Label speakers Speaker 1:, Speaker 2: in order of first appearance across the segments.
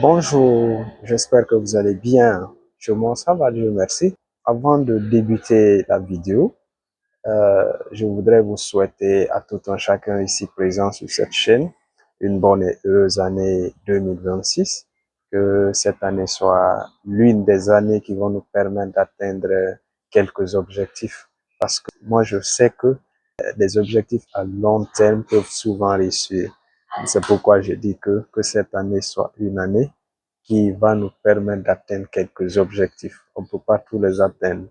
Speaker 1: Bonjour, j'espère que vous allez bien. Chez moi, ça va, Dieu merci. Avant de débuter la vidéo, je voudrais vous souhaiter à tout un chacun ici présent sur cette chaîne une bonne et heureuse année 2026. Que cette année soit l'une des années qui vont nous permettre d'atteindre quelques objectifs. Parce que moi, je sais que des objectifs à long terme peuvent souvent réussir. C'est pourquoi je dis que cette année soit une année qui va nous permettre d'atteindre quelques objectifs. On ne peut pas tous les atteindre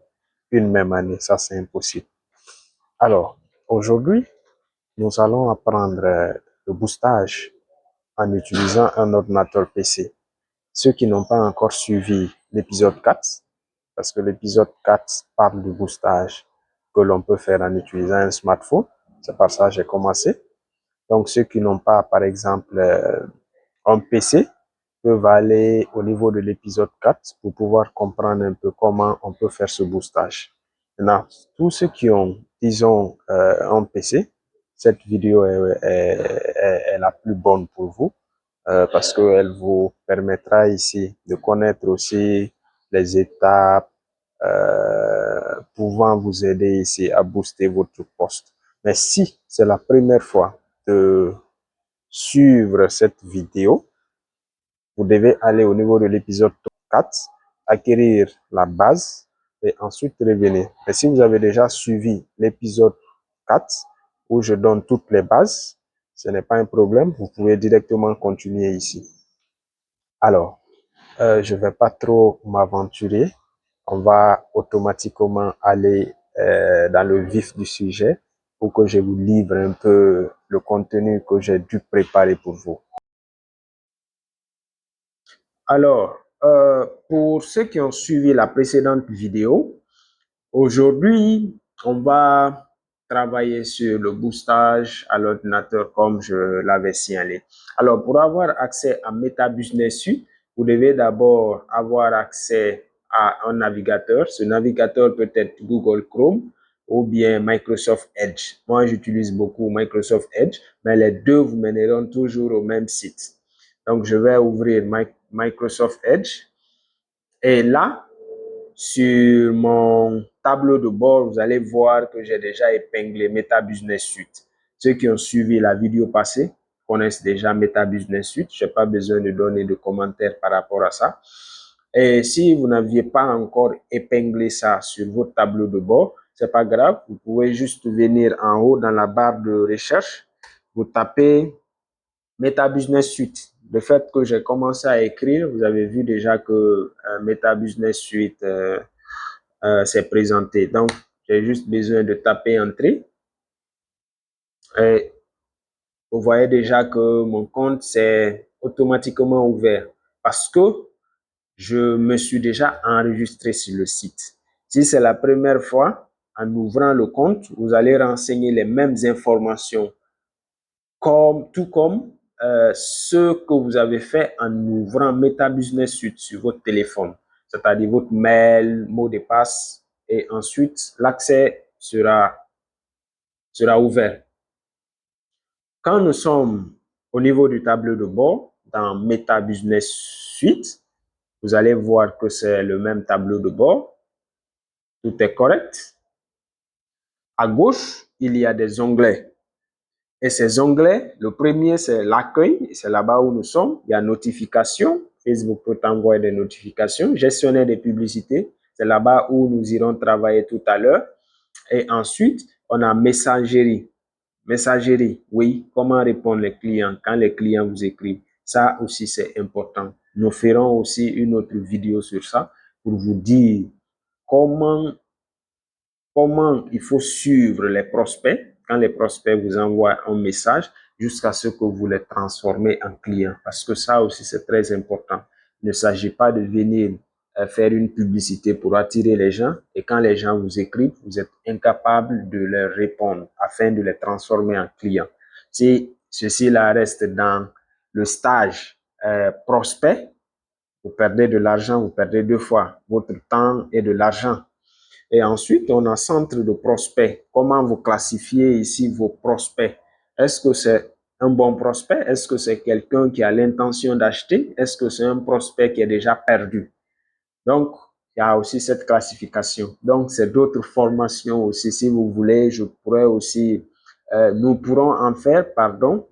Speaker 1: une même année, ça c'est impossible. Alors, aujourd'hui, nous allons apprendre le boostage en utilisant un ordinateur PC. Ceux qui n'ont pas encore suivi l'épisode 4, parce que l'épisode 4 parle du boostage que l'on peut faire en utilisant un smartphone, c'est par ça que j'ai commencé. Donc, ceux qui n'ont pas, par exemple, un PC, peuvent aller au niveau de l'épisode 4 pour pouvoir comprendre un peu comment on peut faire ce boostage. Maintenant, tous ceux qui ont, disons, un PC, cette vidéo est la plus bonne pour vous parce qu'elle vous permettra ici de connaître aussi les étapes pouvant vous aider ici à booster votre poste. Mais si c'est la première fois de suivre cette vidéo, vous devez aller au niveau de l'épisode 4, acquérir la base et ensuite revenir. Et si vous avez déjà suivi l'épisode 4 où je donne toutes les bases, ce n'est pas un problème, vous pouvez directement continuer ici. Alors, je ne vais pas trop m'aventurer, on va automatiquement aller dans le vif du sujet pour que je vous livre un peu le contenu que j'ai dû préparer pour vous. Alors, pour ceux qui ont suivi la précédente vidéo, aujourd'hui, on va travailler sur le boostage à l'ordinateur comme je l'avais signalé. Alors, pour avoir accès à MetaBusiness Suite, vous devez d'abord avoir accès à un navigateur. Ce navigateur peut être Google Chrome ou bien Microsoft Edge. Moi, j'utilise beaucoup Microsoft Edge, mais les deux vous mèneront toujours au même site. Donc, je vais ouvrir Microsoft Edge. Et là, sur mon tableau de bord, vous allez voir que j'ai déjà épinglé MetaBusiness Suite. Ceux qui ont suivi la vidéo passée connaissent déjà MetaBusiness Suite. Je n'ai pas besoin de donner de commentaires par rapport à ça. Et si vous n'aviez pas encore épinglé ça sur votre tableau de bord, c'est pas grave. Vous pouvez juste venir en haut dans la barre de recherche. Vous tapez MetaBusiness Suite. Le fait que j'ai commencé à écrire, vous avez vu déjà que MetaBusiness Suite s'est présenté. Donc, j'ai juste besoin de taper Entrée. Et vous voyez déjà que mon compte s'est automatiquement ouvert parce que je me suis déjà enregistré sur le site. Si c'est la première fois, en ouvrant le compte, vous allez renseigner les mêmes informations tout comme ce que vous avez fait en ouvrant MetaBusiness Suite sur votre téléphone, c'est-à-dire votre mail, mot de passe, et ensuite l'accès sera ouvert. Quand nous sommes au niveau du tableau de bord, dans MetaBusiness Suite, vous allez voir que c'est le même tableau de bord. Tout est correct. À gauche, il y a des onglets. Et ces onglets, le premier, c'est l'accueil. C'est là-bas où nous sommes. Il y a notification. Facebook peut envoyer des notifications. Gestionnaire des publicités. C'est là-bas où nous irons travailler tout à l'heure. Et ensuite, on a messagerie. Messagerie, oui, comment répondre les clients quand les clients vous écrivent. Ça aussi, c'est important. Nous ferons aussi une autre vidéo sur ça pour vous dire comment il faut suivre les prospects quand les prospects vous envoient un message jusqu'à ce que vous les transformez en clients. Parce que ça aussi, c'est très important. Il ne s'agit pas de venir faire une publicité pour attirer les gens et quand les gens vous écrivent, vous êtes incapable de leur répondre afin de les transformer en clients. Si ceci-là reste dans le stage prospect, vous perdez de l'argent, vous perdez deux fois votre temps et de l'argent. Et ensuite, on a centre de prospects. Comment vous classifiez ici vos prospects? Est-ce que c'est un bon prospect? Est-ce que c'est quelqu'un qui a l'intention d'acheter? Est-ce que c'est un prospect qui est déjà perdu? Donc, il y a aussi cette classification. Donc, c'est d'autres formations aussi. Si vous voulez, je pourrais aussi, nous pourrons en faire, pardon,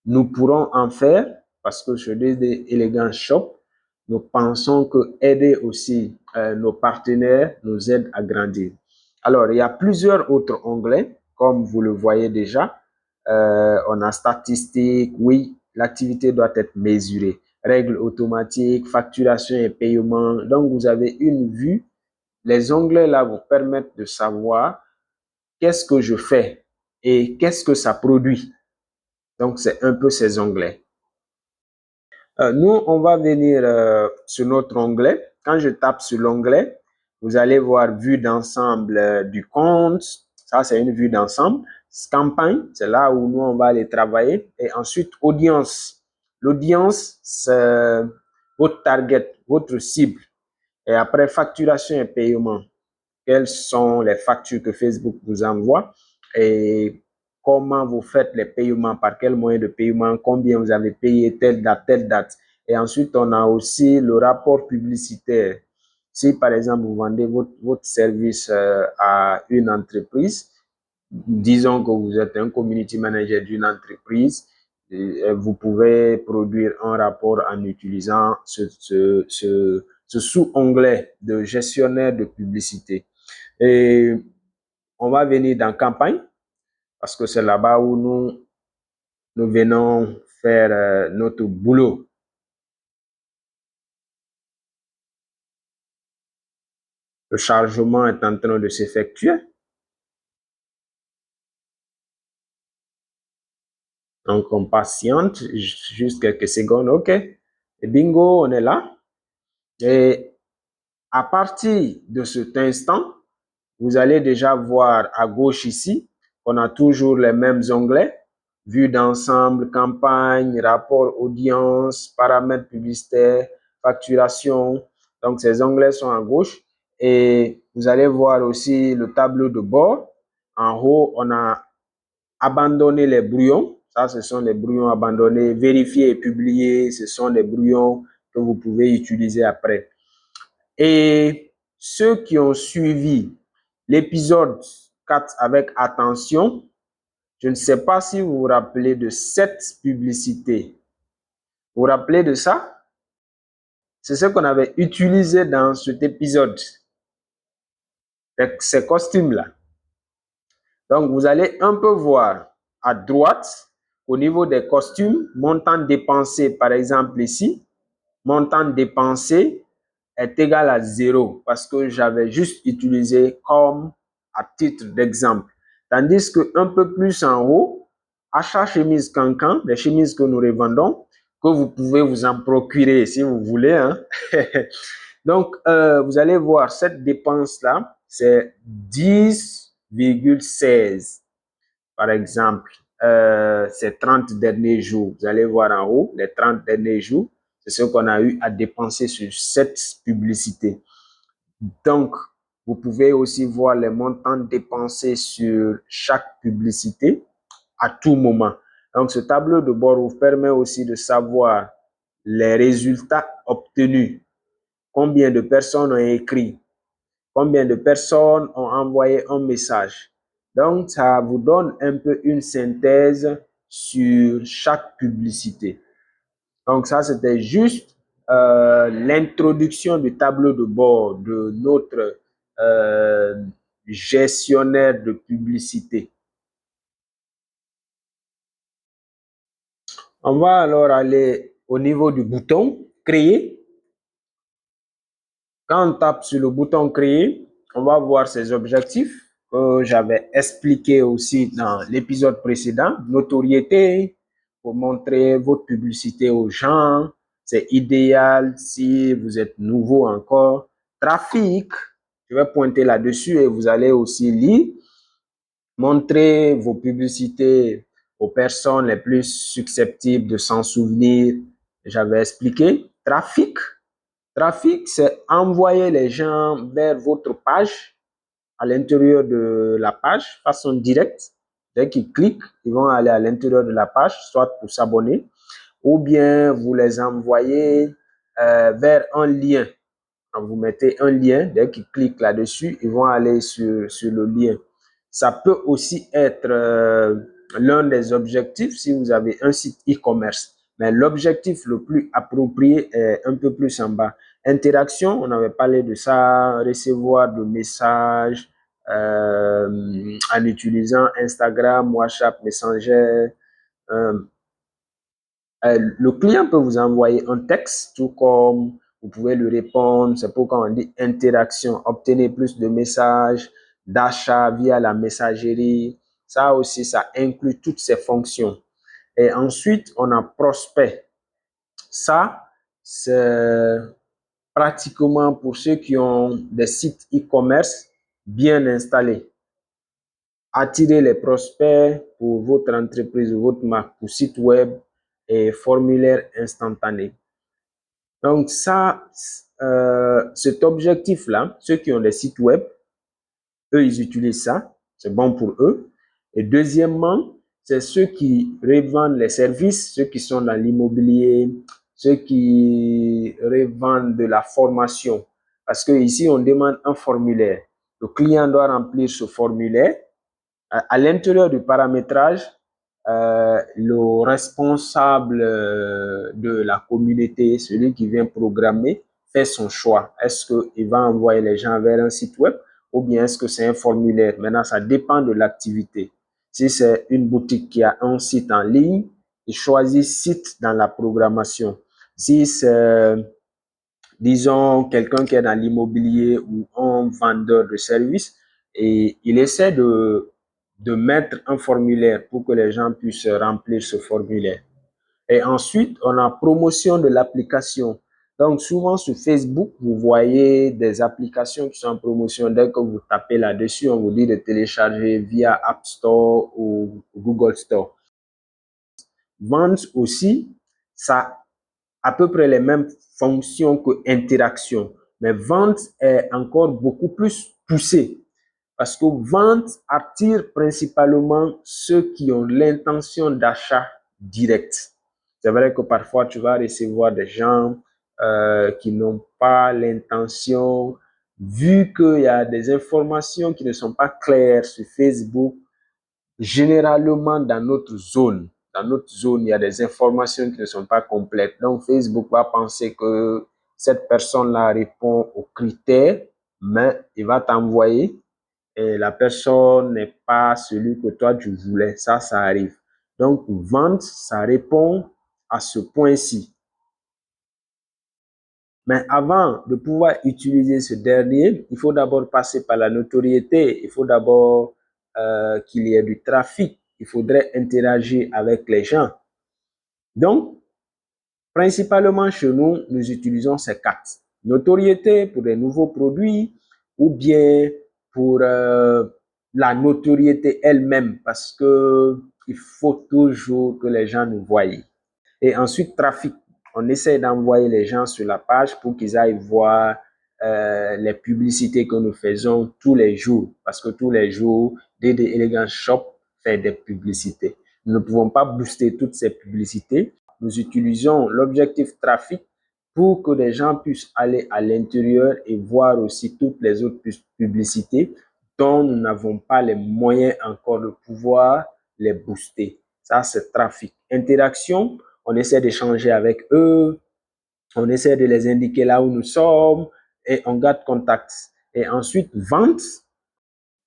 Speaker 1: nous pourrons en faire, parce que chez des Elegance Shop, nous pensons que aider aussi nos partenaires nous aide à grandir. Alors, il y a plusieurs autres onglets, comme vous le voyez déjà. On a statistiques, oui, l'activité doit être mesurée. Règles automatiques, facturation et paiement. Donc, vous avez une vue. Les onglets là vous permettent de savoir qu'est-ce que je fais et qu'est-ce que ça produit. Donc, c'est un peu ces onglets. Nous, on va venir sur notre onglet. Quand je tape sur l'onglet, vous allez voir vue d'ensemble du compte. Ça, c'est une vue d'ensemble. Campagne, c'est là où nous, on va aller travailler. Et ensuite, audience. L'audience, c'est votre target, votre cible. Et après, facturation et paiement. Quelles sont les factures que Facebook vous envoie et comment vous faites les paiements, par quel moyen de paiement, combien vous avez payé telle date, telle date. Et ensuite, on a aussi le rapport publicitaire. Si, par exemple, vous vendez votre service à une entreprise, disons que vous êtes un community manager d'une entreprise, vous pouvez produire un rapport en utilisant ce sous-onglet de gestionnaire de publicité. Et on va venir dans campagne parce que c'est là-bas où nous venons faire notre boulot. Le chargement est en train de s'effectuer. Donc, on patiente juste quelques secondes. OK. Et bingo, on est là. Et à partir de cet instant, vous allez déjà voir à gauche ici, on a toujours les mêmes onglets. Vue d'ensemble, campagne, rapport audience, paramètres publicitaires, facturation. Donc, ces onglets sont à gauche. Et vous allez voir aussi le tableau de bord. En haut, on a abandonné les brouillons. Ça, ce sont les brouillons abandonnés. Vérifier et publier, ce sont les brouillons que vous pouvez utiliser après. Et ceux qui ont suivi l'épisode 4 avec attention, je ne sais pas si vous vous rappelez de cette publicité. Vous vous rappelez de ça? C'est ce qu'on avait utilisé dans cet épisode. Ces costumes-là. Donc, vous allez un peu voir à droite, au niveau des costumes, montant dépensé, par exemple ici, montant dépensé est égal à 0 parce que j'avais juste utilisé comme à titre d'exemple. Tandis qu'un peu plus en haut, achat chemise cancan, les chemises que nous revendons, que vous pouvez vous en procurer si vous voulez. Hein. Donc, vous allez voir cette dépense-là, c'est 10,16 par exemple. Ces 30 derniers jours, vous allez voir en haut, les 30 derniers jours, c'est ce qu'on a eu à dépenser sur cette publicité. Donc, vous pouvez aussi voir les montants dépensés sur chaque publicité à tout moment. Donc, ce tableau de bord vous permet aussi de savoir les résultats obtenus. Combien de personnes ont écrit? Combien de personnes ont envoyé un message? Donc, ça vous donne un peu une synthèse sur chaque publicité. Donc, ça, c'était juste l'introduction du tableau de bord de notre gestionnaire de publicité. On va alors aller au niveau du bouton créer. Quand on tape sur le bouton créer, on va voir ses objectifs que j'avais expliqué aussi dans l'épisode précédent. Notoriété, pour montrer votre publicité aux gens. C'est idéal si vous êtes nouveau encore. Trafic, je vais pointer là-dessus et vous allez aussi lire. Montrer vos publicités aux personnes les plus susceptibles de s'en souvenir. J'avais expliqué. Trafic, c'est envoyer les gens vers votre page, à l'intérieur de la page, façon directe. Dès qu'ils cliquent, ils vont aller à l'intérieur de la page, soit pour s'abonner, ou bien vous les envoyez vers un lien. Quand vous mettez un lien, dès qu'ils cliquent là-dessus, ils vont aller sur le lien. Ça peut aussi être l'un des objectifs si vous avez un site e-commerce. Mais l'objectif le plus approprié est un peu plus en bas. Interaction, on avait parlé de ça, recevoir de messages en utilisant Instagram, WhatsApp, Messenger. Euh, le client peut vous envoyer un texte, tout comme vous pouvez lui répondre. C'est pourquoi on dit interaction. Obtenez plus de messages d'achat via la messagerie. Ça aussi, ça inclut toutes ces fonctions. Et ensuite, on a prospect. Ça, c'est pratiquement pour ceux qui ont des sites e-commerce bien installés. Attirer les prospects pour votre entreprise ou votre marque, pour site web et formulaire instantané. Donc ça, cet objectif-là, ceux qui ont des sites web, eux, ils utilisent ça. C'est bon pour eux. Et deuxièmement, c'est ceux qui revendent les services, ceux qui sont dans l'immobilier, ceux qui revendent de la formation. Parce que ici, on demande un formulaire. Le client doit remplir ce formulaire. À l'intérieur du paramétrage, le responsable de la communauté, celui qui vient programmer, fait son choix. Est-ce qu'il va envoyer les gens vers un site web ou bien est-ce que c'est un formulaire? Maintenant, ça dépend de l'activité. Si c'est une boutique qui a un site en ligne, il choisit site dans la programmation. Si c'est, disons, quelqu'un qui est dans l'immobilier ou un vendeur de services, et il essaie de mettre un formulaire pour que les gens puissent remplir ce formulaire. Et ensuite, on a promotion de l'application. Donc, souvent sur Facebook, vous voyez des applications qui sont en promotion. Dès que vous tapez là-dessus, on vous dit de télécharger via App Store ou Google Store. Vente aussi, ça a à peu près les mêmes fonctions que interaction. Mais vente est encore beaucoup plus poussée. Parce que vente attire principalement ceux qui ont l'intention d'achat direct. C'est vrai que parfois, tu vas recevoir des gens qui n'ont pas l'intention, vu qu'il y a des informations qui ne sont pas claires sur Facebook, généralement dans notre zone. Dans notre zone, il y a des informations qui ne sont pas complètes. Donc, Facebook va penser que cette personne-là répond aux critères, mais il va t'envoyer et la personne n'est pas celui que toi tu voulais. Ça arrive. Donc, vente, ça répond à ce point-ci. Mais avant de pouvoir utiliser ce dernier, il faut d'abord passer par la notoriété. Il faut d'abord qu'il y ait du trafic. Il faudrait interagir avec les gens. Donc, principalement chez nous, nous utilisons ces quatre. Notoriété pour des nouveaux produits ou bien pour la notoriété elle-même parce que il faut toujours que les gens nous voient. Et ensuite, trafic. On essaie d'envoyer les gens sur la page pour qu'ils aillent voir les publicités que nous faisons tous les jours. Parce que tous les jours, DD Elegance Shop fait des publicités. Nous ne pouvons pas booster toutes ces publicités. Nous utilisons l'objectif trafic pour que les gens puissent aller à l'intérieur et voir aussi toutes les autres publicités dont nous n'avons pas les moyens encore de pouvoir les booster. Ça, c'est trafic. Interaction, on essaie d'échanger avec eux, on essaie de les indiquer là où nous sommes et on garde contact. Et ensuite, vente,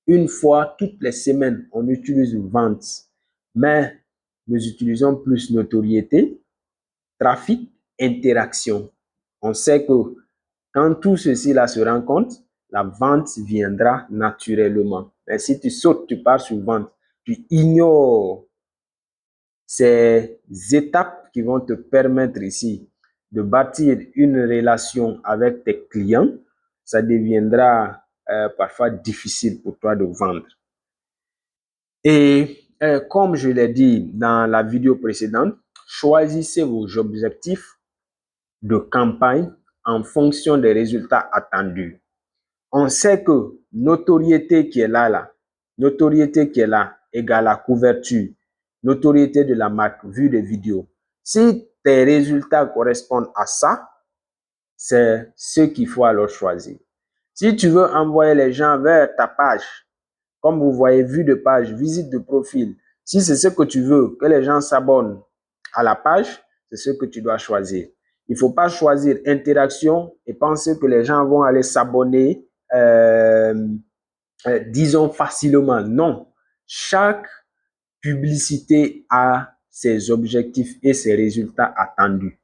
Speaker 1: une fois toutes les semaines, on utilise vente, mais nous utilisons plus notoriété, trafic, interaction. On sait que quand tout ceci là se rencontre, la vente viendra naturellement. Mais si tu sautes, tu pars sur vente, tu ignores ces étapes qui vont te permettre ici de bâtir une relation avec tes clients, ça deviendra parfois difficile pour toi de vendre. Et comme je l'ai dit dans la vidéo précédente, choisissez vos objectifs de campagne en fonction des résultats attendus. On sait que notoriété qui est là, notoriété qui est là, égale la couverture. Notoriété de la marque, vue de vidéo. Si tes résultats correspondent à ça, c'est ce qu'il faut alors choisir. Si tu veux envoyer les gens vers ta page, comme vous voyez, vue de page, visite de profil, si c'est ce que tu veux, que les gens s'abonnent à la page, c'est ce que tu dois choisir. Il ne faut pas choisir interaction et penser que les gens vont aller s'abonner, disons, facilement. Non. Chaque publicité a ses objectifs et ses résultats attendus.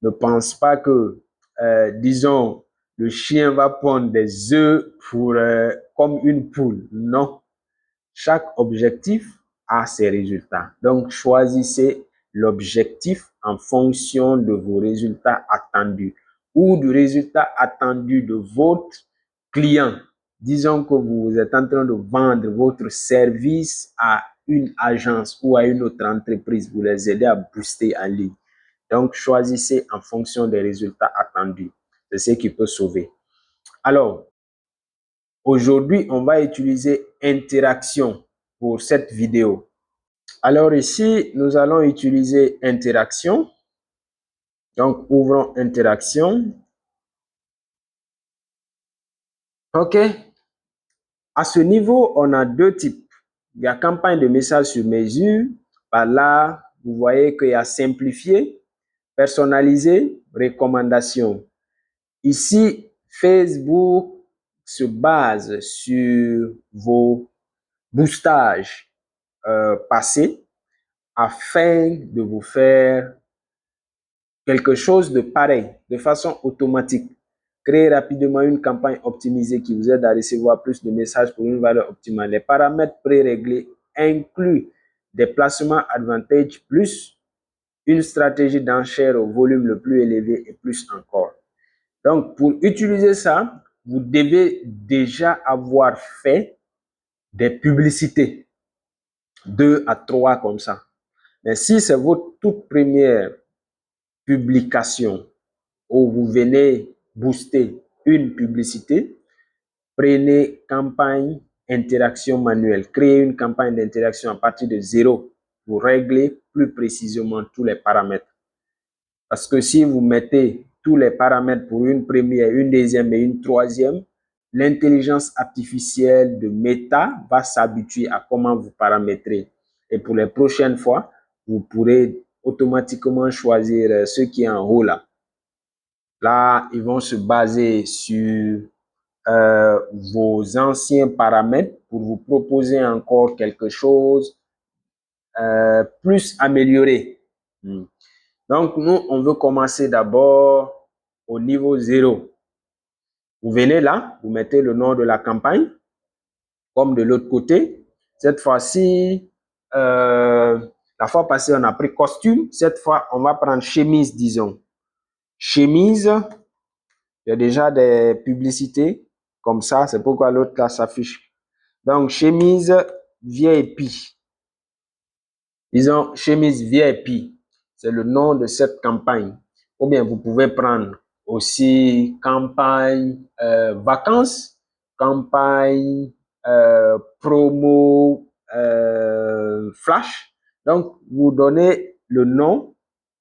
Speaker 1: Ne pense pas que, disons, le chien va pondre des œufs comme une poule. Non. Chaque objectif a ses résultats. Donc, choisissez l'objectif en fonction de vos résultats attendus ou du résultat attendu de votre client. Disons que vous êtes en train de vendre votre service à une agence ou à une autre entreprise. Vous les aidez à booster en ligne. Donc, choisissez en fonction des résultats attendus. C'est ce qui peut sauver. Alors, aujourd'hui, on va utiliser interaction pour cette vidéo. Alors ici, nous allons utiliser interaction. Donc, ouvrons interaction. OK. À ce niveau, on a deux types. Il y a campagne de message sur mesure. Par là, vous voyez qu'il y a simplifié, personnalisé, recommandation. Ici, Facebook se base sur vos boostages passés afin de vous faire quelque chose de pareil, de façon automatique. Créer rapidement une campagne optimisée qui vous aide à recevoir plus de messages pour une valeur optimale. Les paramètres pré-réglés incluent des placements advantage plus une stratégie d'enchère au volume le plus élevé et plus encore. Donc, pour utiliser ça, vous devez déjà avoir fait des publicités, 2 à 3 comme ça. Mais si c'est votre toute première publication où vous venez booster une publicité, prenez campagne interaction manuelle. Créez une campagne d'interaction à partir de 0 pour régler plus précisément tous les paramètres. Parce que si vous mettez tous les paramètres pour une première, une deuxième et une troisième, l'intelligence artificielle de Meta va s'habituer à comment vous paramétrer. Et pour les prochaines fois, vous pourrez automatiquement choisir ce qui est en haut là. Là, ils vont se baser sur vos anciens paramètres pour vous proposer encore quelque chose plus amélioré. Donc, nous, on veut commencer d'abord au niveau 0. Vous venez là, vous mettez le nom de la campagne, comme de l'autre côté. Cette fois-ci, la fois passée, on a pris costume. Cette fois, on va prendre chemise, disons. Chemise, il y a déjà des publicités comme ça. C'est pourquoi l'autre là s'affiche. Donc, chemise VIP. Disons, chemise VIP. C'est le nom de cette campagne. Ou bien, vous pouvez prendre aussi campagne vacances, campagne promo flash. Donc, vous donnez le nom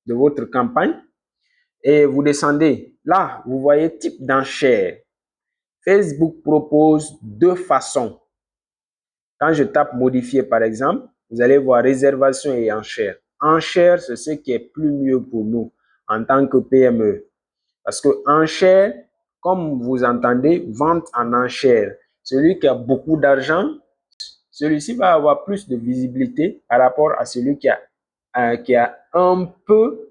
Speaker 1: de votre campagne et vous descendez. Là, vous voyez type d'enchère. Facebook propose deux façons. Quand je tape modifier, par exemple, vous allez voir réservation et enchère. Enchère, c'est ce qui est plus mieux pour nous en tant que PME. Parce que enchère, comme vous entendez, vente en enchère. Celui qui a beaucoup d'argent, celui-ci va avoir plus de visibilité par rapport à celui qui a un peu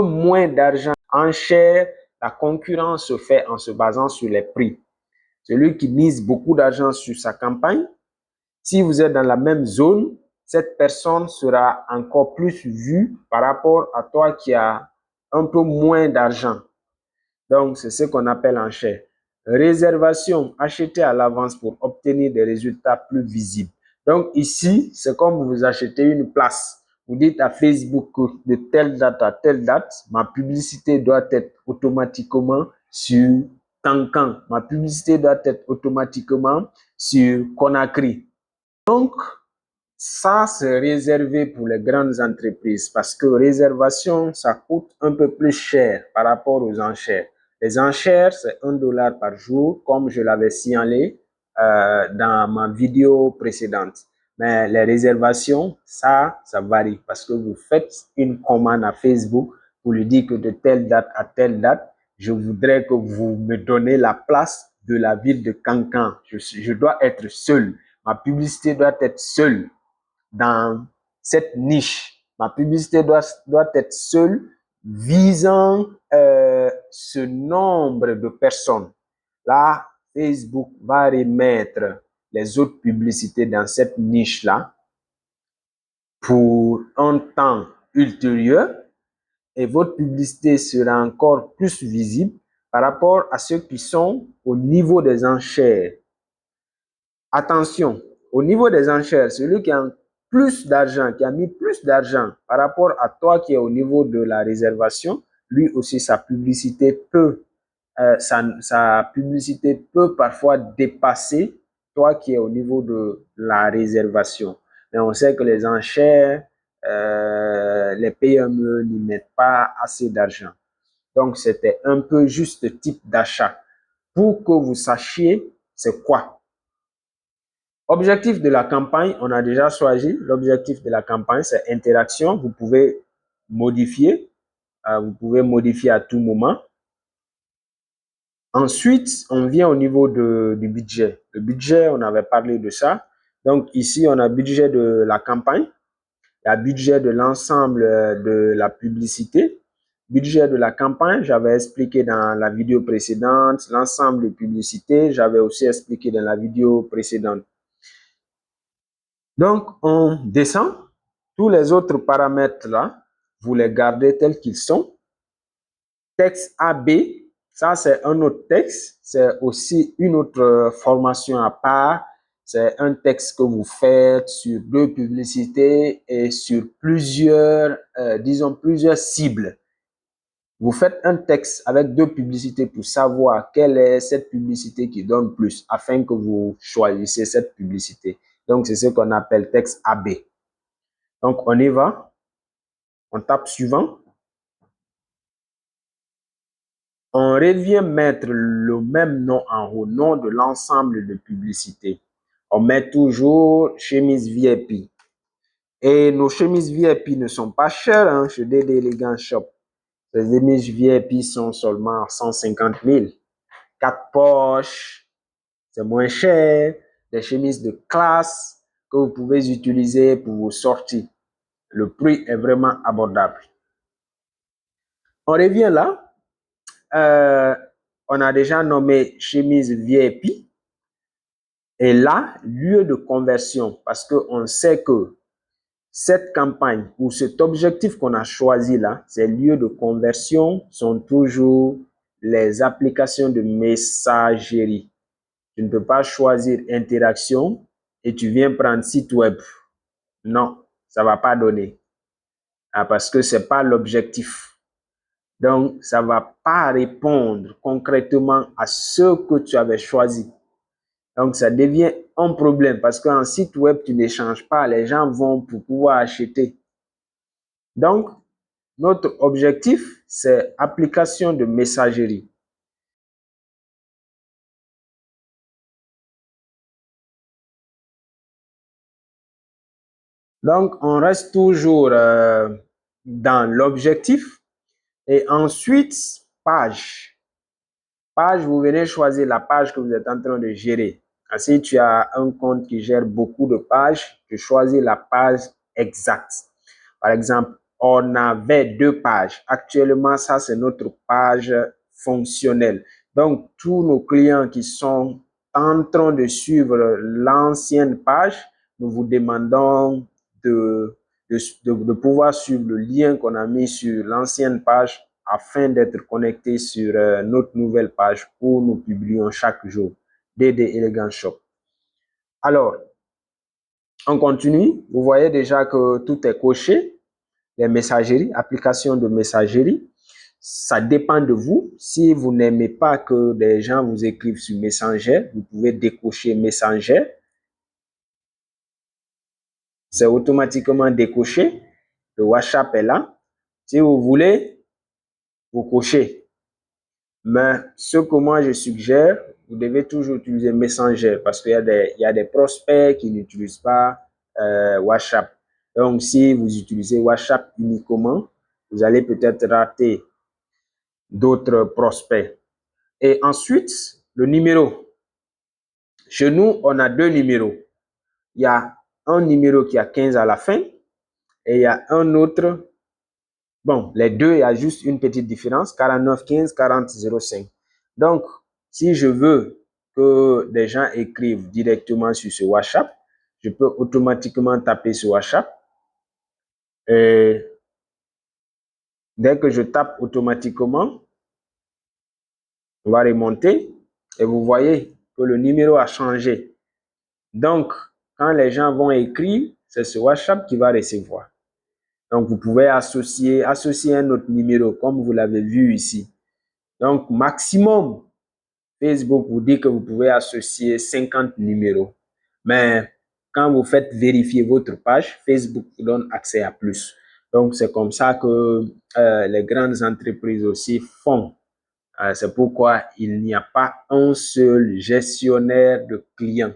Speaker 1: moins d'argent. Enchère, la concurrence se fait en se basant sur les prix. Celui qui mise beaucoup d'argent sur sa campagne, si vous êtes dans la même zone, cette personne sera encore plus vue par rapport à toi qui as un peu moins d'argent. Donc, c'est ce qu'on appelle enchère. Réservation, acheter à l'avance pour obtenir des résultats plus visibles. Donc, ici, c'est comme vous achetez une place. Vous dites à Facebook que de telle date à telle date, ma publicité doit être automatiquement sur Tankan. Ma publicité doit être automatiquement sur Conakry. Donc, ça, c'est réservé pour les grandes entreprises parce que réservation, ça coûte un peu plus cher par rapport aux enchères. Les enchères, c'est $1 par jour, comme je l'avais signalé dans ma vidéo précédente. Mais les réservations, ça varie parce que vous faites une commande à Facebook, vous lui dites que de telle date à telle date, je voudrais que vous me donnez la place de la ville de Cancan. Je dois être seul. Ma publicité doit être seule dans cette niche. Ma publicité doit être seule visant ce nombre de personnes. Là, Facebook va remettre les autres publicités dans cette niche-là pour un temps ultérieur et votre publicité sera encore plus visible par rapport à ceux qui sont au niveau des enchères. Attention, au niveau des enchères, celui qui a plus d'argent, qui a mis plus d'argent par rapport à toi qui est au niveau de la réservation, lui aussi sa publicité sa publicité peut parfois dépasser toi qui es au niveau de la réservation. Mais on sait que les enchères, les PME n'y mettent pas assez d'argent. Donc, c'était un peu juste type d'achat. Pour que vous sachiez, c'est quoi? Objectif de la campagne, on a déjà choisi. L'objectif de la campagne, c'est interaction. Vous pouvez modifier. Vous pouvez modifier à tout moment. Ensuite, on vient au niveau du budget. Le budget, on avait parlé de ça. Donc ici, on a budget de la campagne, il y a budget de l'ensemble de la publicité. Budget de la campagne, j'avais expliqué dans la vidéo précédente, l'ensemble de publicité, j'avais aussi expliqué dans la vidéo précédente. Donc, on descend. Tous les autres paramètres là, vous les gardez tels qu'ils sont. Texte AB, ça c'est un autre texte. C'est aussi une autre formation à part. C'est un texte que vous faites sur 2 publicités et sur plusieurs, disons, plusieurs cibles. Vous faites un texte avec 2 publicités pour savoir quelle est cette publicité qui donne plus afin que vous choisissez cette publicité. Donc, c'est ce qu'on appelle texte AB. Donc, on y va. On tape suivant. On revient mettre le même nom en haut, nom de l'ensemble de publicités. On met toujours chemise VIP. Et nos chemises VIP ne sont pas chères hein, chez DD Elegance Shop. Les chemises VIP sont seulement 150 000. 4 poches, c'est moins cher. Des chemises de classe que vous pouvez utiliser pour vos sorties. Le prix est vraiment abordable. On revient là. On a déjà nommé chemise VIP. Et là, lieu de conversion, parce qu'on sait que cette campagne ou cet objectif qu'on a choisi là, ces lieux de conversion sont toujours les applications de messagerie. Tu ne peux pas choisir interaction et tu viens prendre site web. Non, ça ne va pas donner. Parce que ce n'est pas l'objectif. Donc, ça ne va pas répondre concrètement à ce que tu avais choisi. Donc, ça devient un problème parce qu'en site web, tu n'échanges pas. Les gens vont pour pouvoir acheter. Donc, notre objectif, c'est application de messagerie. Donc, on reste toujours dans l'objectif. Et ensuite, page. Page, vous venez choisir la page que vous êtes en train de gérer. Si tu as un compte qui gère beaucoup de pages, tu choisis la page exacte. Par exemple, on avait 2 pages. Actuellement, ça, c'est notre page fonctionnelle. Donc, tous nos clients qui sont en train de suivre l'ancienne page, nous vous demandons de pouvoir suivre le lien qu'on a mis sur l'ancienne page afin d'être connecté sur notre nouvelle page où nous publions chaque jour DD Elegance Shop. Alors, on continue. Vous voyez déjà que tout est coché. Les messageries, applications de messagerie. Ça dépend de vous. Si vous n'aimez pas que des gens vous écrivent sur Messenger, vous pouvez décocher Messenger. c'est automatiquement décoché. Le WhatsApp est là. Si vous voulez, vous cochez. Mais ce que moi je suggère, vous devez toujours utiliser Messenger parce qu'il y a des prospects qui n'utilisent pas WhatsApp. Donc, si vous utilisez WhatsApp uniquement, vous allez peut-être rater d'autres prospects. Et ensuite, le numéro. Chez nous, on a deux numéros. Il y a un numéro qui a 15 à la fin et il y a un autre. Bon, les deux, il y a juste une petite différence, 49 15 40 05. Donc, si je veux que des gens écrivent directement sur ce WhatsApp, je peux automatiquement taper sur WhatsApp. Et dès que je tape automatiquement, on va remonter et vous voyez que le numéro a changé. Donc, quand les gens vont écrire, c'est ce WhatsApp qui va recevoir. Donc, vous pouvez associer un autre numéro comme vous l'avez vu ici. Donc, maximum, Facebook vous dit que vous pouvez associer 50 numéros. Mais quand vous faites vérifier votre page, Facebook vous donne accès à plus. Donc, c'est comme ça que les grandes entreprises aussi font. C'est pourquoi il n'y a pas un seul gestionnaire de clients.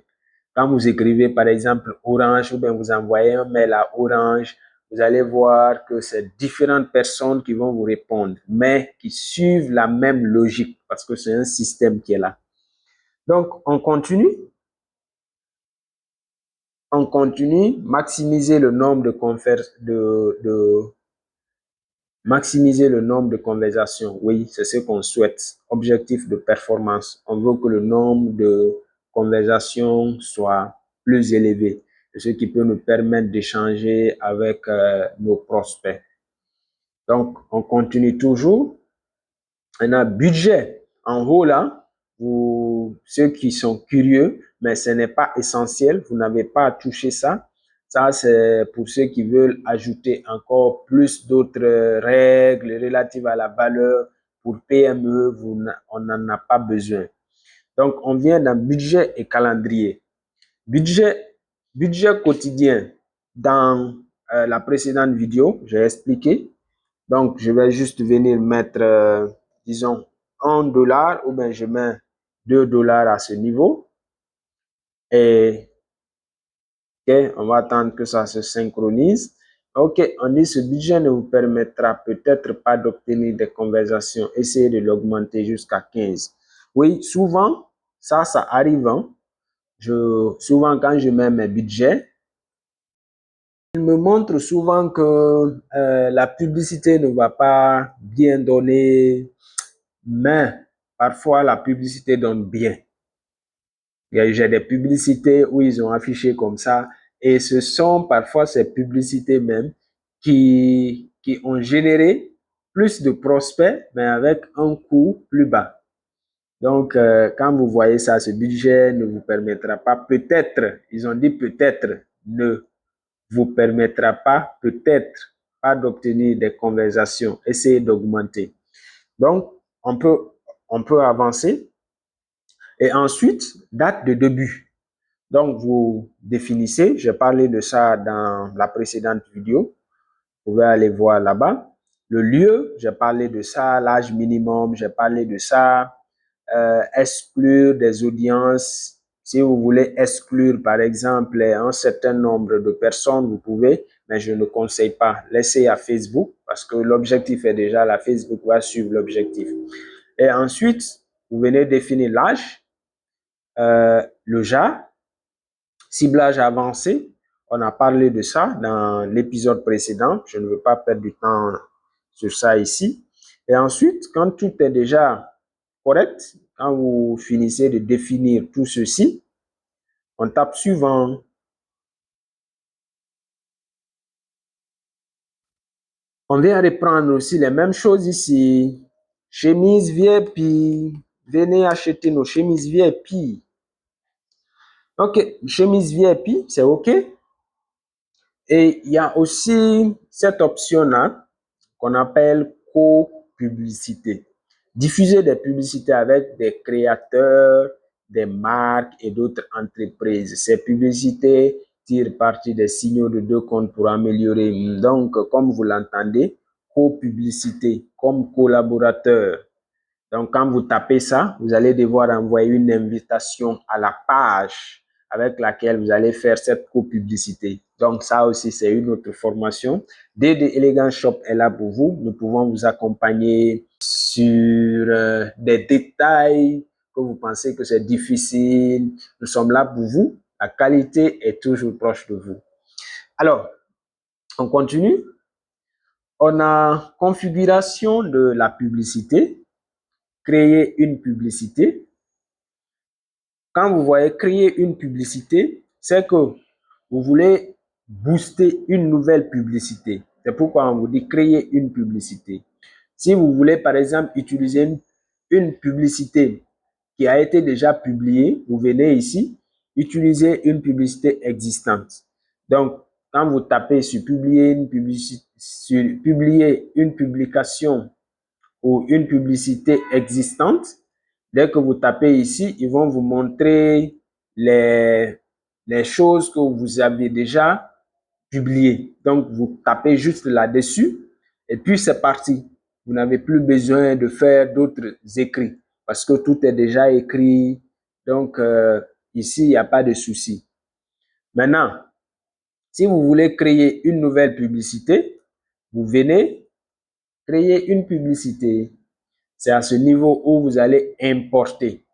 Speaker 1: Quand vous écrivez, par exemple, Orange, ou bien vous envoyez un mail à Orange, vous allez voir que c'est différentes personnes qui vont vous répondre, mais qui suivent la même logique parce que c'est un système qui est là. Donc, on continue. On continue, maximiser le nombre maximiser le nombre de conversations. Oui, c'est ce qu'on souhaite. Objectif de performance. On veut que le nombre de conversations soit plus élevé, ce qui peut nous permettre d'échanger avec nos prospects. Donc, on continue toujours. On a budget. En haut, là, ceux qui sont curieux, mais ce n'est pas essentiel. Vous n'avez pas à toucher ça. Ça, c'est pour ceux qui veulent ajouter encore plus d'autres règles relatives à la valeur. Pour PME, on n'en a pas besoin. Donc, on vient dans budget et calendrier. Budget quotidien. Dans la précédente vidéo, j'ai expliqué. Donc, je vais juste venir mettre, disons, $1 ou bien je mets $2 à ce niveau. Et ok, on va attendre que ça se synchronise. Ok, on dit ce budget ne vous permettra peut-être pas d'obtenir des conversations. Essayez de l'augmenter jusqu'à 15. Oui, souvent, ça arrive. Hein. Souvent, quand je mets mes budgets, il me montre souvent que la publicité ne va pas bien donner, mais parfois la publicité donne bien. J'ai des publicités où ils ont affiché comme ça et ce sont parfois ces publicités même qui ont généré plus de prospects mais avec un coût plus bas. Donc, quand vous voyez ça, ce budget ne vous permettra pas, peut-être, ils ont dit peut-être, ne vous permettra pas, peut-être, pas d'obtenir des conversations. Essayez d'augmenter. Donc, on peut avancer. Et ensuite, date de début. Donc, vous définissez, j'ai parlé de ça dans la précédente vidéo. Vous pouvez aller voir là-bas. Le lieu, j'ai parlé de ça, l'âge minimum, j'ai parlé de ça. Exclure des audiences. Si vous voulez exclure, par exemple, un certain nombre de personnes, vous pouvez, mais je ne conseille pas. Laissez à Facebook parce que l'objectif est déjà là. Facebook va suivre l'objectif. Et ensuite, vous venez définir l'âge, le genre, ciblage avancé. On a parlé de ça dans l'épisode précédent. Je ne veux pas perdre du temps sur ça ici. Et ensuite, quand tout est déjà correct, quand vous finissez de définir tout ceci, on tape suivant. On vient reprendre aussi les mêmes choses ici. Chemise VIP. Venez acheter nos chemises VIP. Ok, chemise VIP, c'est ok. Et il y a aussi cette option-là qu'on appelle co-publicité. Diffuser des publicités avec des créateurs, des marques et d'autres entreprises. Ces publicités tire parti des signaux de deux comptes pour améliorer. Donc, comme vous l'entendez, co-publicité, comme collaborateur. Donc, quand vous tapez ça, vous allez devoir envoyer une invitation à la page avec laquelle vous allez faire cette co-publicité. Donc, ça aussi, c'est une autre formation. DD Elegant Shop est là pour vous. Nous pouvons vous accompagner sur des détails que vous pensez que c'est difficile. Nous sommes là pour vous. La qualité est toujours proche de vous. Alors, on continue. On a configuration de la publicité. Créer une publicité. Quand vous voyez créer une publicité, c'est que vous voulez booster une nouvelle publicité. C'est pourquoi on vous dit créer une publicité. Si vous voulez, par exemple, utiliser une publicité qui a été déjà publiée, vous venez ici, utiliser une publicité existante. Donc, quand vous tapez sur publier une publicité, sur publier une publication ou une publicité existante, dès que vous tapez ici, ils vont vous montrer les choses que vous avez déjà publiées. Donc, vous tapez juste là-dessus et puis c'est parti. Vous n'avez plus besoin de faire d'autres écrits parce que tout est déjà écrit. Donc, ici, il n'y a pas de souci. Maintenant, si vous voulez créer une nouvelle publicité, vous venez créer une publicité. C'est à ce niveau où vous allez importer.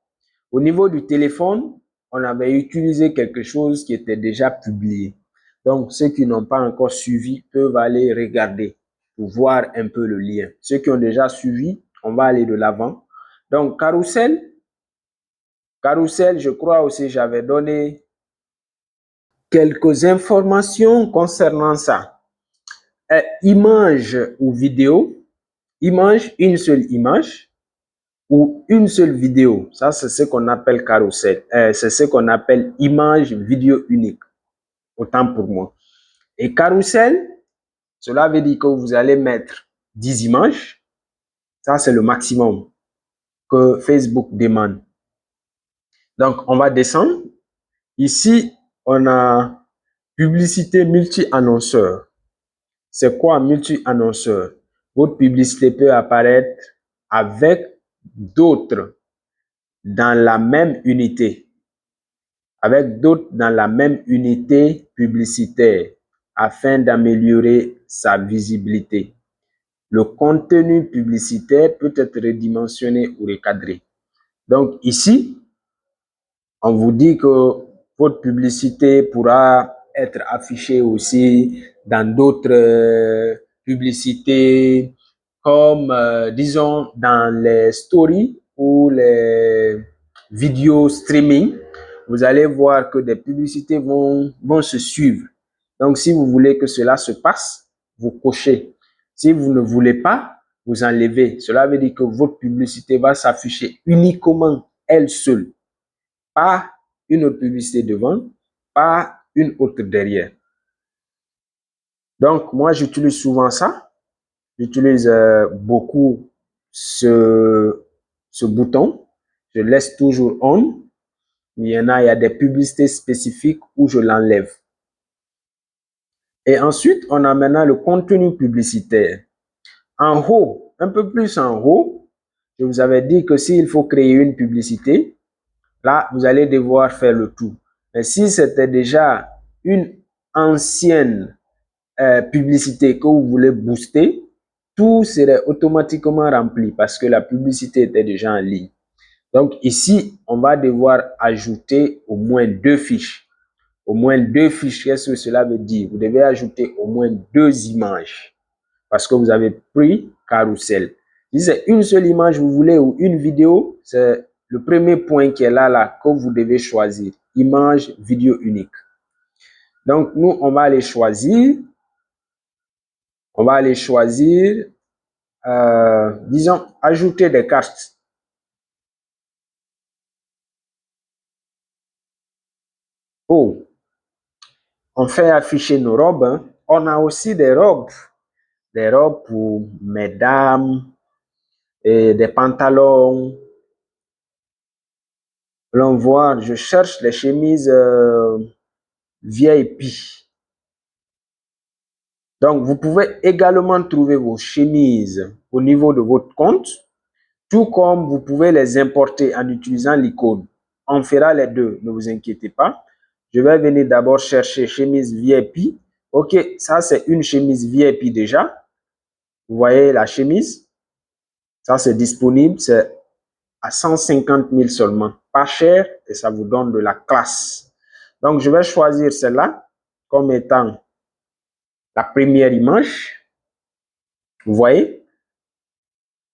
Speaker 1: Au niveau du téléphone, on avait utilisé quelque chose qui était déjà publié. Donc, ceux qui n'ont pas encore suivi peuvent aller regarder pour voir un peu le lien. Ceux qui ont déjà suivi, on va aller de l'avant. Donc, Carousel, je crois aussi, j'avais donné quelques informations concernant ça. Image ou vidéo, image, une seule image, ou une seule vidéo. Ça, c'est ce qu'on appelle carrousel. C'est ce qu'on appelle image vidéo unique. Autant pour moi. Et carrousel, cela veut dire que vous allez mettre 10 images. Ça, c'est le maximum que Facebook demande. Donc, on va descendre. Ici, on a publicité multi-annonceur. C'est quoi multi-annonceur? Votre publicité peut apparaître avec d'autres dans la même unité, publicitaire afin d'améliorer sa visibilité. Le contenu publicitaire peut être redimensionné ou recadré. Donc ici, on vous dit que votre publicité pourra être affichée aussi dans d'autres publicités comme, disons, dans les stories ou les vidéos streaming. Vous allez voir que des publicités vont se suivre. Donc, si vous voulez que cela se passe, vous cochez. Si vous ne voulez pas, vous enlevez. Cela veut dire que votre publicité va s'afficher uniquement elle seule. Pas une autre publicité devant, pas une autre derrière. Donc, moi, j'utilise souvent ça. J'utilise beaucoup ce bouton. Je laisse toujours on. Il y a des publicités spécifiques où je l'enlève. Et ensuite, on a maintenant le contenu publicitaire. En haut, un peu plus en haut, je vous avais dit que s'il faut créer une publicité, là, vous allez devoir faire le tout. Mais si c'était déjà une ancienne publicité que vous voulez booster, tout serait automatiquement rempli parce que la publicité était déjà en ligne. Donc ici, on va devoir ajouter au moins 2 fiches. Au moins 2 fiches, qu'est-ce que cela veut dire? Vous devez ajouter au moins 2 images parce que vous avez pris carrousel. Si c'est une seule image vous voulez ou une vidéo, c'est le premier point qui est là que vous devez choisir. Image, vidéo unique. Donc, nous, on va aller choisir. Disons, ajouter des cartes. Oh, on fait afficher nos robes. Hein. On a aussi des robes pour mesdames et des pantalons. Allons voir, je cherche les chemises VIP. Donc, vous pouvez également trouver vos chemises au niveau de votre compte, tout comme vous pouvez les importer en utilisant l'icône. On fera les deux, ne vous inquiétez pas. Je vais venir d'abord chercher chemise VIP. OK, ça c'est une chemise VIP déjà. Vous voyez la chemise? Ça c'est disponible, c'est à 150 000 seulement. Pas cher et ça vous donne de la classe. Donc, je vais choisir celle-là comme étant la première image. Vous voyez?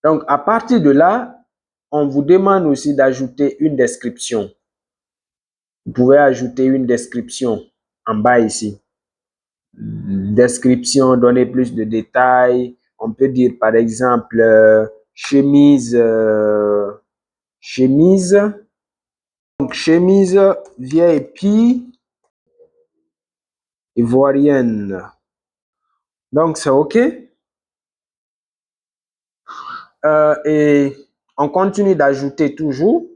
Speaker 1: Donc, à partir de là, on vous demande aussi d'ajouter une description. Vous pouvez ajouter une description en bas ici. Description, donner plus de détails. On peut dire par exemple chemise, chemise. Donc, chemise VIP ivoirienne. Donc, c'est OK. Et on continue d'ajouter toujours.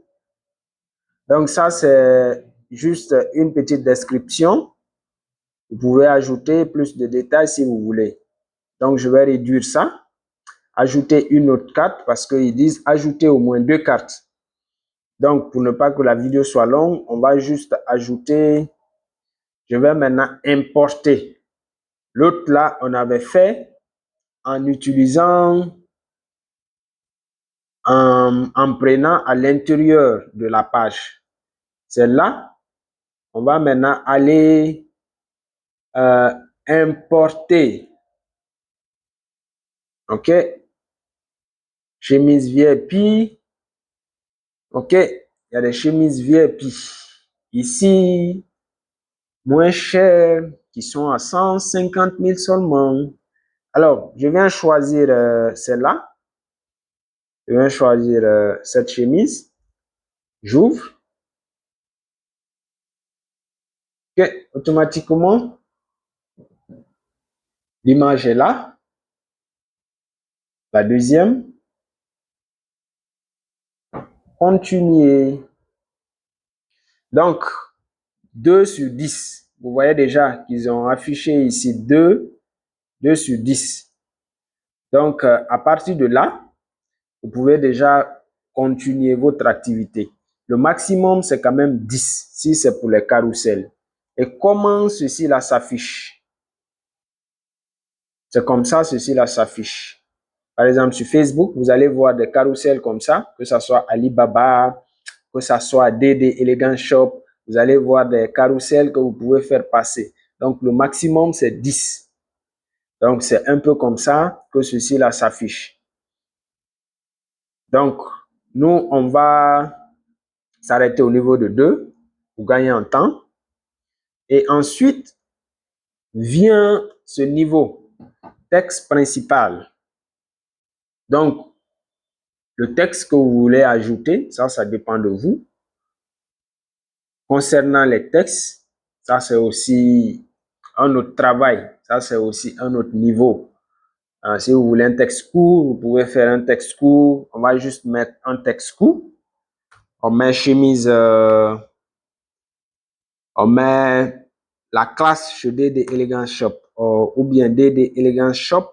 Speaker 1: Donc, ça, c'est juste une petite description. Vous pouvez ajouter plus de détails si vous voulez. Donc, je vais réduire ça. Ajouter une autre carte parce qu'ils disent ajouter au moins 2 cartes. Donc, pour ne pas que la vidéo soit longue, on va juste ajouter. Je vais maintenant importer. L'autre là, on avait fait en utilisant, en prenant à l'intérieur de la page. Celle-là, on va maintenant aller importer. OK? Chemise VIP. OK? Il y a des chemises VIP. Ici, moins chères, qui sont à 150 000 seulement. Alors, je viens choisir celle-là. Je viens choisir cette chemise. J'ouvre. OK? Automatiquement, l'image est là. La deuxième. Continuer. Donc, 2 sur 10. Vous voyez déjà qu'ils ont affiché ici 2 sur 10. Donc, à partir de là, vous pouvez déjà continuer votre activité. Le maximum, c'est quand même 10 si c'est pour les carousels. Et comment ceci là s'affiche? C'est comme ça, ceci là s'affiche. Par exemple, sur Facebook, vous allez voir des carousels comme ça, que ce soit Alibaba, que ce soit DD Elegant Shop. Vous allez voir des carousels que vous pouvez faire passer. Donc, le maximum, c'est 10. Donc, c'est un peu comme ça que ceci là s'affiche. Donc, nous, on va s'arrêter au niveau de 2 pour gagner en temps. Et ensuite, vient ce niveau, texte principal. Donc, le texte que vous voulez ajouter, ça dépend de vous. Concernant les textes, ça c'est aussi un autre travail, ça c'est aussi un autre niveau. Si vous voulez un texte court, vous pouvez faire un texte court. On va juste mettre un texte court. On met chemise, on met la classe chez DD Elegance Shop ou bien DD Elegance Shop.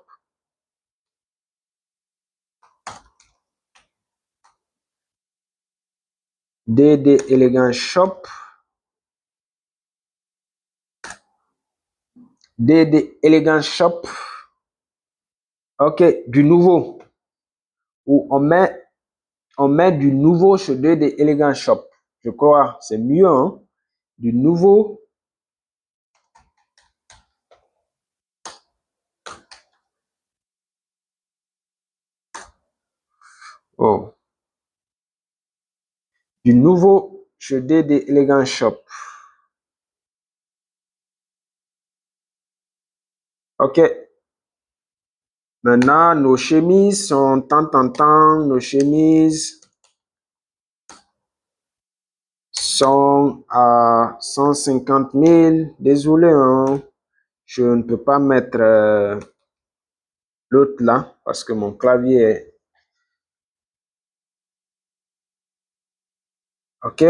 Speaker 1: DD Elegance Shop. DD Elegance Shop. OK, du nouveau. Ou on met du nouveau chez DD Elegance Shop. Je crois c'est mieux, hein? Du nouveau. Oh. Du nouveau chez DD Elegance Shop. OK. Maintenant, nos chemises sont nos chemises sont à 150 000. Désolé, hein? Je ne peux pas mettre l'autre là parce que mon clavier est... OK.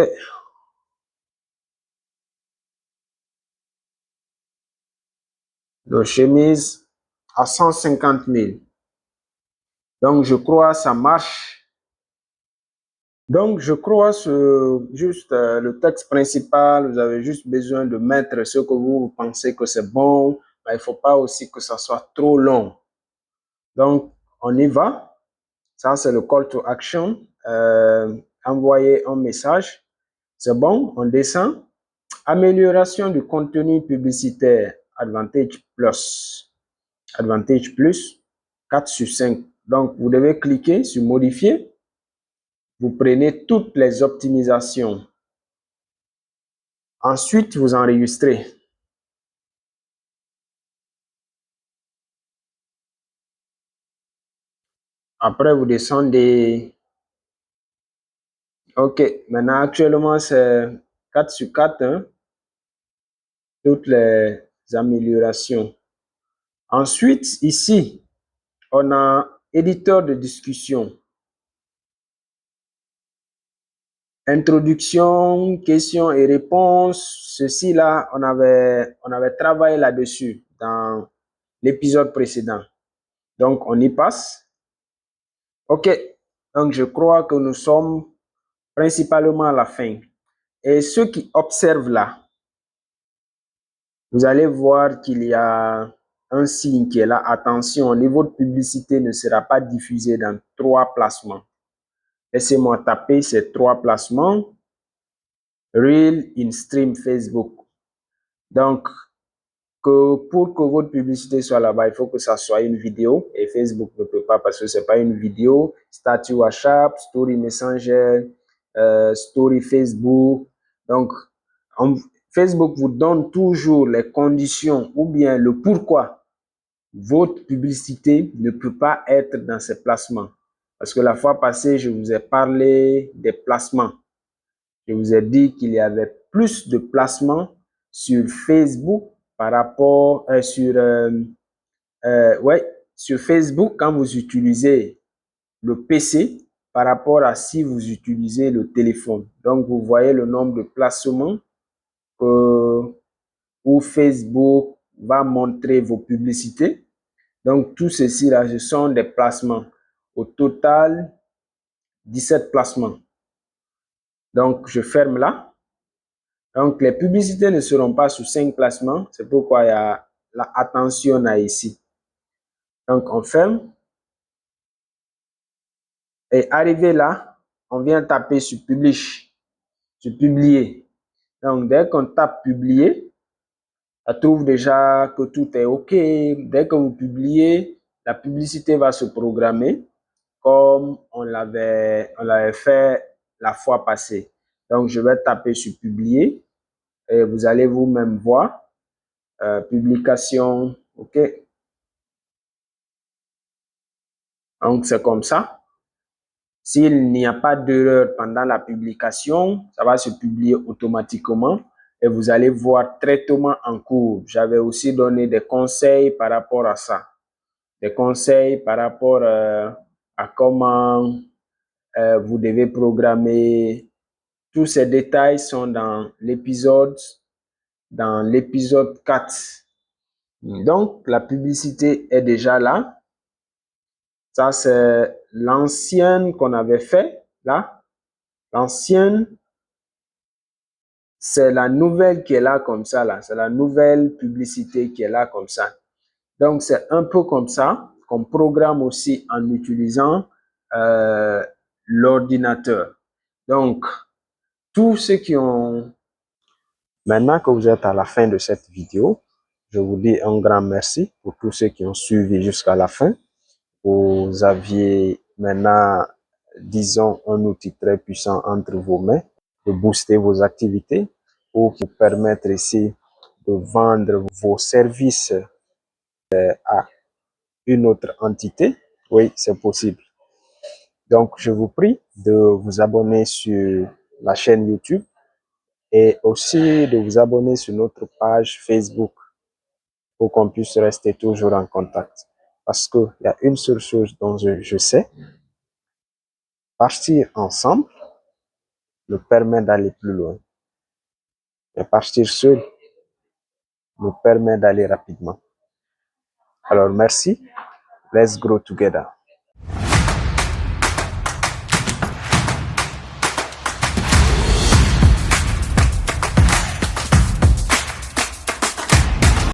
Speaker 1: nos chemises à 150 000. Donc, je crois que ça marche. Donc, je crois que juste le texte principal, vous avez juste besoin de mettre ce que vous pensez que c'est bon, mais il ne faut pas aussi que ça soit trop long. Donc, on y va. Ça, c'est le call to action. Envoyer un message. C'est bon, on descend. Amélioration du contenu publicitaire. Advantage Plus. Advantage Plus, 4 sur 5. Donc, vous devez cliquer sur modifier. Vous prenez toutes les optimisations. Ensuite, vous enregistrez. Après, vous descendez. OK. Maintenant, actuellement, c'est 4 sur 4. Hein, toutes les améliorations. Ensuite, ici, on a éditeur de discussion. Introduction, questions et réponses. Ceci là, on avait travaillé là-dessus dans l'épisode précédent. Donc, on y passe. OK. Donc, je crois que nous sommes principalement à la fin. Et ceux qui observent là, vous allez voir qu'il y a un signe qui est là. Attention, votre publicité ne sera pas diffusée dans 3 placements. Laissez-moi taper ces 3 placements. Reel, InStream, Facebook. Donc, pour que votre publicité soit là-bas, il faut que ça soit une vidéo. Et Facebook ne peut pas parce que ce n'est pas une vidéo. Statut WhatsApp, Story Messenger, Story Facebook. Donc, Facebook vous donne toujours les conditions ou bien le pourquoi votre publicité ne peut pas être dans ces placements. Parce que la fois passée, je vous ai parlé des placements. Je vous ai dit qu'il y avait plus de placements sur Facebook par rapport sur Facebook quand vous utilisez le PC par rapport à si vous utilisez le téléphone. Donc, vous voyez le nombre de placements où Facebook va montrer vos publicités. Donc, tout ceci là, ce sont des placements. Au total, 17 placements. Donc, je ferme là. Donc, les publicités ne seront pas sur 5 placements. C'est pourquoi il y a la attention à ici. Donc, on ferme. Et arrivé là, on vient taper sur Publish, sur Publier. Donc, dès qu'on tape Publier, ça trouve déjà que tout est OK. Dès que vous publiez, la publicité va se programmer comme on l'avait fait la fois passée. Donc, je vais taper sur Publier et vous allez vous-même voir. Publication, OK. Donc, c'est comme ça. S'il n'y a pas d'erreur pendant la publication, ça va se publier automatiquement et vous allez voir traitement en cours. J'avais aussi donné des conseils par rapport à ça. Des conseils par rapport à comment vous devez programmer. Tous ces détails sont dans l'épisode 4. Donc, la publicité est déjà là. Ça, c'est l'ancienne qu'on avait fait, là. L'ancienne, c'est la nouvelle qui est là comme ça, là. C'est la nouvelle publicité qui est là comme ça. Donc, c'est un peu comme ça qu'on programme aussi en utilisant l'ordinateur. Donc, tous ceux qui ont... Maintenant que vous êtes à la fin de cette vidéo, je vous dis un grand merci pour tous ceux qui ont suivi jusqu'à la fin. Vous aviez maintenant, disons, un outil très puissant entre vos mains de booster vos activités pour vous permettre ici de vendre vos services à une autre entité. Oui, c'est possible. Donc, je vous prie de vous abonner sur la chaîne YouTube et aussi de vous abonner sur notre page Facebook pour qu'on puisse rester toujours en contact. Parce qu'il y a une seule chose dont je sais, partir ensemble nous permet d'aller plus loin. Mais partir seul nous permet d'aller rapidement. Alors, merci. Let's grow together.